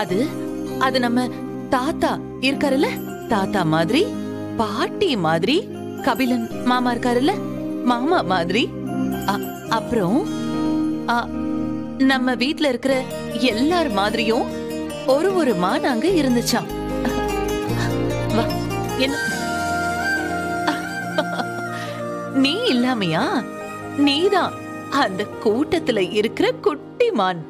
அது அது நம்ம தாத்தா இருக்காருல்ல, தாத்தா மாதிரி, பாட்டி மாதிரி, கபிலன் மாமா இருக்காருல்ல, மாமா மாதிரி, அப்புறம் நம்ம வீட்ல இருக்கிற எல்லார் மாதிரியும் ஒரு மான் அங்க இருந்துச்சாம். என்ன நீ இல்லாமையா? நீதான் அந்த கூட்டத்துல இருக்கிற குட்டி மான்.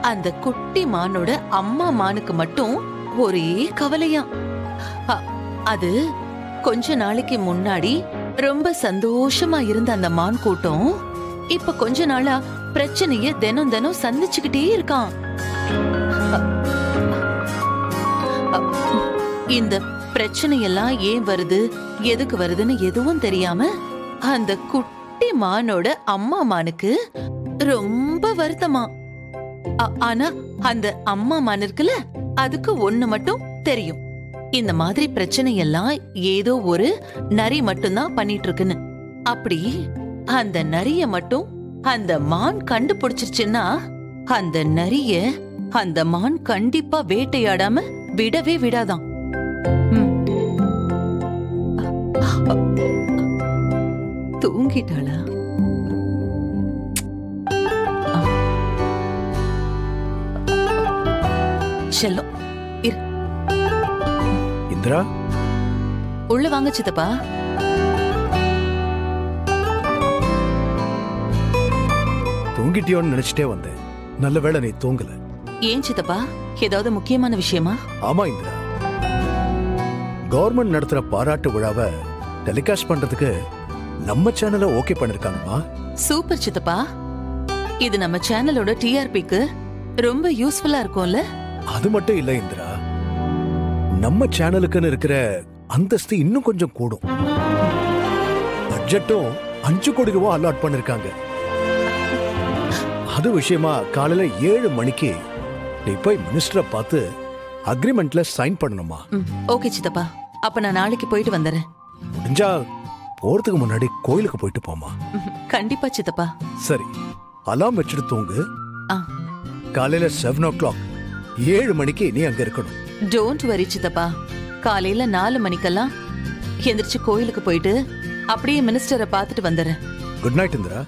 அந்த குட்டி மானோட அம்மா மானுக்கு மட்டும் ஒரே கவலையா. அது கொஞ்ச நாளைக்கு முன்னாடி ரொம்ப சந்தோஷமா இருந்த அந்த மான் கூட்டம் இப்ப கொஞ்ச நாளா பிரச்சனைய தினம் தினம் சந்திச்சுக்கிட்டே இருக்கான். இந்த பிரச்சனையெல்லாம் ஏன் வருது, எதுக்கு வருதுன்னு எதுவும் தெரியாம அந்த குட்டி மானோட அம்மா மானுக்கு ரொம்ப வருத்தமா. ஆனா அந்த அம்மா மான் இருக்குல்ல, அதுக்கு ஒண்ணு மட்டும் தெரியும், இந்த மாதிரி பிரச்சனை எல்லாம் ஏதோ ஒரு நரி மட்டும்தான் பண்ணிட்டு இருக்குன்னு. அப்படி அந்த நரிய மட்டும் அந்த மான் கண்டுபிடிச்சிருச்சுன்னா அந்த நரிய அந்த மான் கண்டிப்பா வேட்டையாடாம விடவே விடாதான். தூங்கிட்டாளா? செல்லம் இந்திரா, உள்ள வாங்க சித்தப்பா. தூங்கிட்டியோன்னு நினைச்சிட்டே வந்தேன். நல்ல வேளை நீ தூங்கல. ஏன் சித்தப்பா, ஏதாவது முக்கியமான விஷயமா? ஆமா இந்திரா, கவர்மெண்ட் நடத்துற பாராட்டு விழாவை டெலிகாஸ்ட் பண்றதுக்கு நம்ம சேனலை ஓகே பண்ணிருக்காங்கம்மா. சூப்பர் சித்தப்பா, இது நம்ம சேனலோட டிஆர்பிக்கு ரொம்ப யூஸ்ஃபுல்லா இருக்கும்ல. அது மட்டும் இல்ல இந்திரா, நம்ம சேனலுக்குன்னு இருக்கிற அந்தஸ்து இன்னும் கொஞ்சம் கூடும். பட்ஜெட்டும் 5 கோடி ரூபாய் அலாட் பண்ணிருக்காங்க. அது விஷயமா காலையில 7 மணிக்கு நீ போய் மினிஸ்டரை பார்த்து அக்ரிமெண்ட்ல சைன் பண்ணணுமா? ஓகே சித்தப்பா, அப்ப நான் நாளைக்கு போயிட்டு வந்துறேன். முடிஞ்சா போறதுக்கு முன்னாடி கோயிலுக்கு போயிட்டு போமா. கண்டிப்பா சித்தப்பா. சரி, அலாம் வச்சுட்டு தூங்கு. காலையில 7 o'clock 7 மணிக்கு நீ அங்க இருக்கணும். டோன்ட் வரி சித்தப்பா, காலையில 4 மணிக்கெல்லாம் எந்திரிச்சு கோயிலுக்கு போயிட்டு அப்படியே மினிஸ்டரை பார்த்துட்டு வந்துறேன். Good night Indira.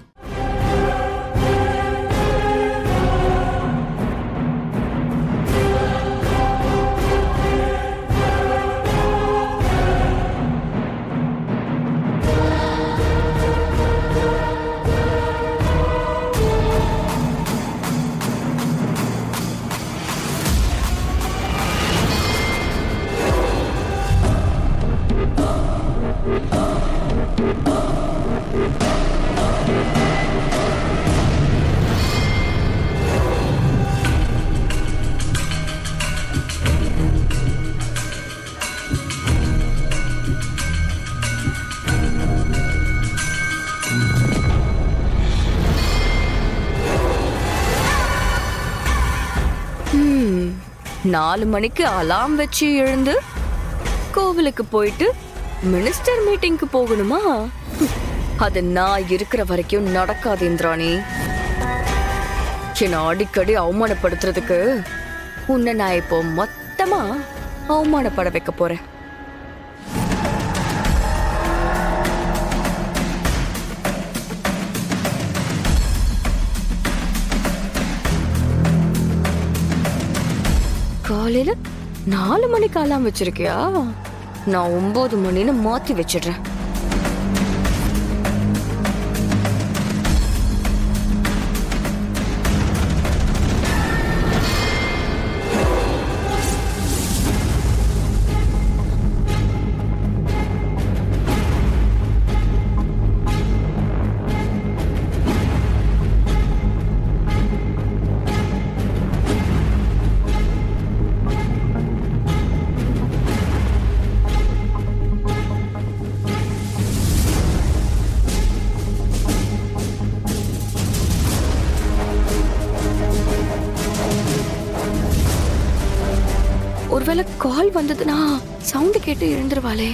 நாலு மணிக்கு அலாம் வச்சு எழுந்து கோவிலுக்கு போயிட்டு மினிஸ்டர் மீட்டிங்க்கு போகணுமா? அது நான் இருக்கிற வரைக்கும் நடக்காது இந்திராணி. என்ன அடிக்கடி அவமானப்படுத்துறதுக்கு உன்னை நான் இப்போ மொத்தமா அவமானப்பட வைக்க போறேன். காலையில 4 மணிக்கு அலாம் வச்சிருக்கியா? நான் 9 மணின்னு மாத்தி வச்சிடுறேன். ஒருவேளை கால் வந்ததுன்னா சவுண்ட் கேட்டு எழுந்துருவாளே.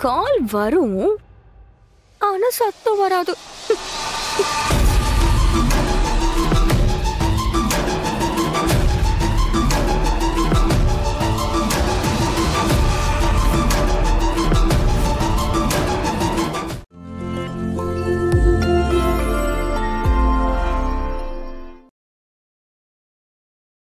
கால் வரும், ஆனா சத்தம் வராது.